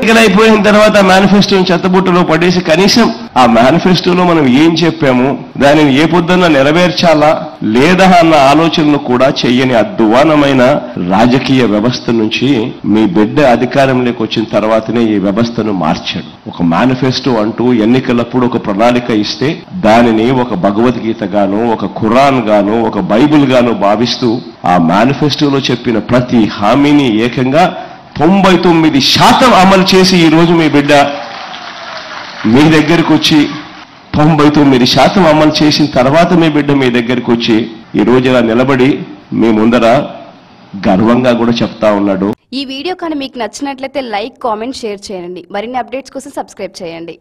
ఎన్నికలైపోయిన తర్వాత మేనిఫెస్టోని చెత్తబుట్టలో పడేసి కనీసం ఆ మేనిఫెస్టోలో మనం ఏం చెప్పాము, దానిని ఏ పొద్దున్న నెరవేర్చాలా లేదా అన్న ఆలోచనలు కూడా చెయ్యని అధ్వానమైన రాజకీయ వ్యవస్థ నుంచి మీ బిడ్డ అధికారంలోకి వచ్చిన తర్వాతనే ఈ వ్యవస్థను మార్చాడు. ఒక మేనిఫెస్టో అంటూ ఎన్నికలప్పుడు ఒక ప్రణాళిక ఇస్తే దానిని ఒక భగవద్గీత గాను, ఒక ఖురాన్ గాను, ఒక బైబిల్ గాను భావిస్తూ ఆ మేనిఫెస్టోలో చెప్పిన ప్రతి హామీని ఏకంగా 99% అమలు చేసి ఈరోజు మీ బిడ్డ మీ దగ్గరికి వచ్చి 99% అమలు చేసిన తర్వాత మీ బిడ్డ మీ దగ్గరికి వచ్చి ఈ రోజు ఇలా నిలబడి మీ ముందర గర్వంగా కూడా చెప్తా ఉన్నాడు. ఈ వీడియో కానీ మీకు నచ్చినట్లయితే లైక్, కామెంట్, షేర్ చేయండి. మరిన్ని అప్డేట్స్ కోసం సబ్స్క్రైబ్ చేయండి.